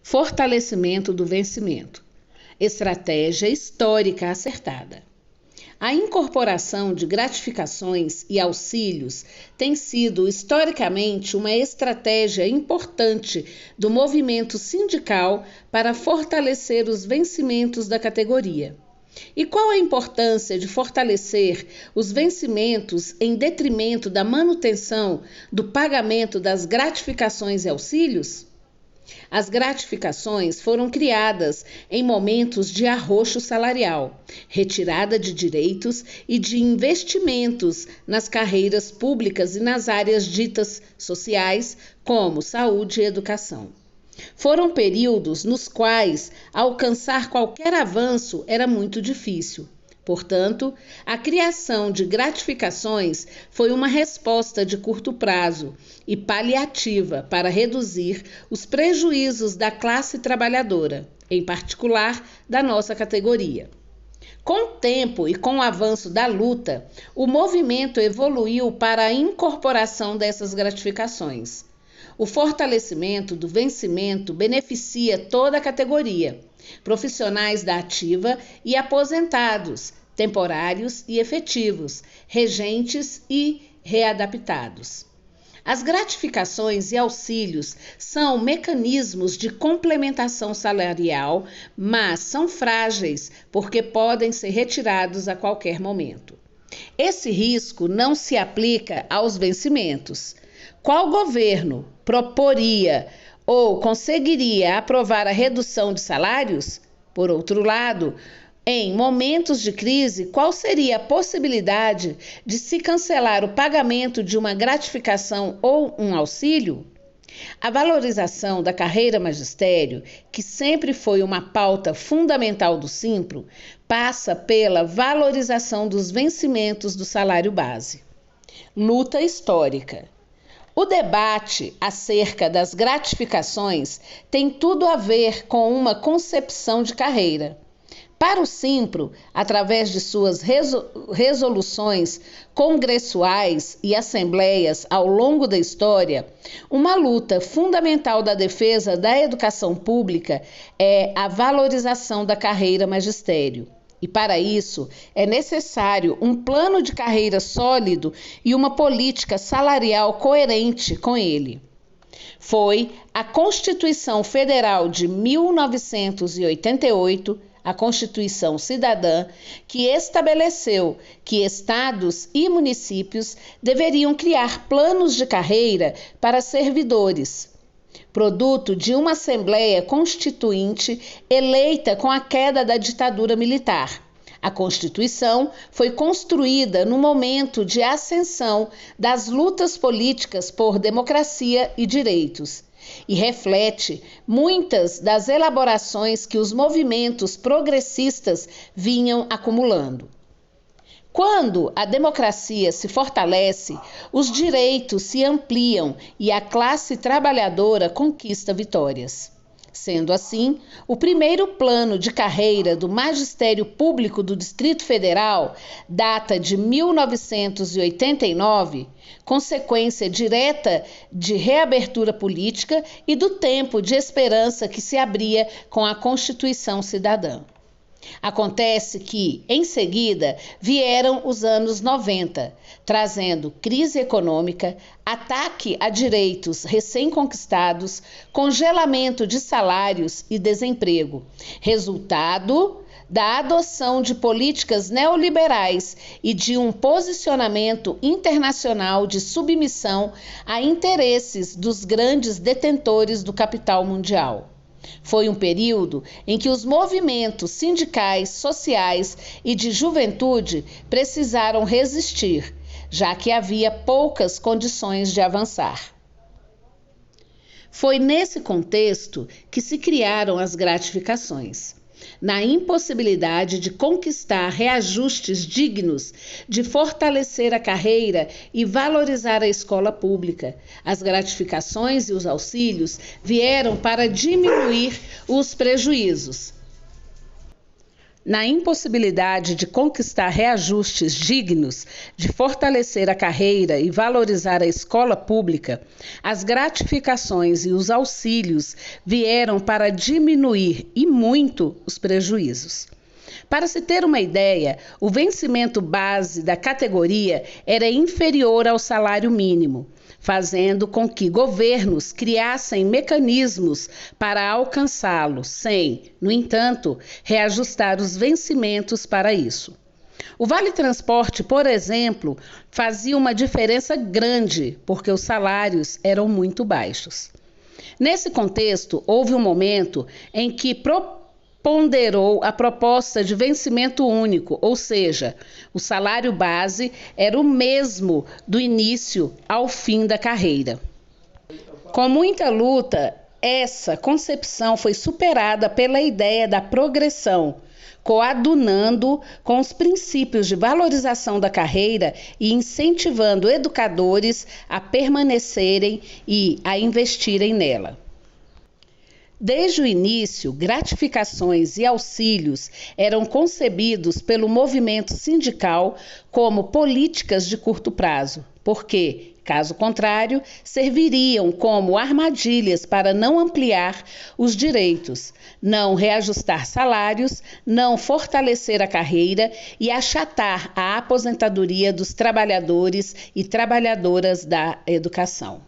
Fortalecimento do vencimento. Estratégia histórica acertada. A incorporação de gratificações e auxílios tem sido historicamente uma estratégia importante do movimento sindical para fortalecer os vencimentos da categoria. E qual a importância de fortalecer os vencimentos em detrimento da manutenção do pagamento das gratificações e auxílios? As gratificações foram criadas em momentos de arroxo salarial, retirada de direitos e de investimentos nas carreiras públicas e nas áreas ditas sociais, como saúde e educação. Foram períodos nos quais alcançar qualquer avanço era muito difícil. Portanto, a criação de gratificações foi uma resposta de curto prazo e paliativa para reduzir os prejuízos da classe trabalhadora, em particular da nossa categoria. Com o tempo e com o avanço da luta, o movimento evoluiu para a incorporação dessas gratificações. O fortalecimento do vencimento beneficia toda a categoria, profissionais da ativa e aposentados, temporários e efetivos, regentes e readaptados. As gratificações e auxílios são mecanismos de complementação salarial, mas são frágeis porque podem ser retirados a qualquer momento. Esse risco não se aplica aos vencimentos. Qual governo proporia ou conseguiria aprovar a redução de salários? Por outro lado, em momentos de crise, qual seria a possibilidade de se cancelar o pagamento de uma gratificação ou um auxílio? A valorização da carreira magistério, que sempre foi uma pauta fundamental do Simpro, passa pela valorização dos vencimentos do salário base. Luta histórica. O debate acerca das gratificações tem tudo a ver com uma concepção de carreira. Para o Simpro, através de suas resoluções congressuais e assembleias ao longo da história, uma luta fundamental da defesa da educação pública é a valorização da carreira magistério. E para isso é necessário um plano de carreira sólido e uma política salarial coerente com ele. Foi a Constituição Federal de 1988, a Constituição Cidadã, que estabeleceu que estados e municípios deveriam criar planos de carreira para servidores, produto de uma Assembleia Constituinte eleita com a queda da ditadura militar. A Constituição foi construída no momento de ascensão das lutas políticas por democracia e direitos e reflete muitas das elaborações que os movimentos progressistas vinham acumulando. Quando a democracia se fortalece, os direitos se ampliam e a classe trabalhadora conquista vitórias. Sendo assim, o primeiro plano de carreira do Magistério Público do Distrito Federal data de 1989, consequência direta de reabertura política e do tempo de esperança que se abria com a Constituição Cidadã. Acontece que, em seguida, vieram os anos 90, trazendo crise econômica, ataque a direitos recém-conquistados, congelamento de salários e desemprego, resultado da adoção de políticas neoliberais e de um posicionamento internacional de submissão a interesses dos grandes detentores do capital mundial. Foi um período em que os movimentos sindicais, sociais e de juventude precisaram resistir, já que havia poucas condições de avançar. Foi nesse contexto que se criaram as gratificações. Na impossibilidade de conquistar reajustes dignos, de fortalecer a carreira e valorizar a escola pública, as gratificações e os auxílios vieram para diminuir os prejuízos. na impossibilidade de conquistar reajustes dignos, de fortalecer a carreira e valorizar a escola pública, as gratificações e os auxílios vieram para diminuir e muito os prejuízos. Para se ter uma ideia, o vencimento base da categoria era inferior ao salário mínimo, fazendo com que governos criassem mecanismos para alcançá-lo, sem, no entanto, reajustar os vencimentos para isso. O Vale Transporte, por exemplo, fazia uma diferença grande porque os salários eram muito baixos. Nesse contexto, houve um momento em que ponderou a proposta de vencimento único, ou seja, o salário base era o mesmo do início ao fim da carreira. Com muita luta, essa concepção foi superada pela ideia da progressão, coadunando com os princípios de valorização da carreira e incentivando educadores a permanecerem e a investirem nela. Desde o início, gratificações e auxílios eram concebidos pelo movimento sindical como políticas de curto prazo, porque, caso contrário, serviriam como armadilhas para não ampliar os direitos, não reajustar salários, não fortalecer a carreira e achatar a aposentadoria dos trabalhadores e trabalhadoras da educação.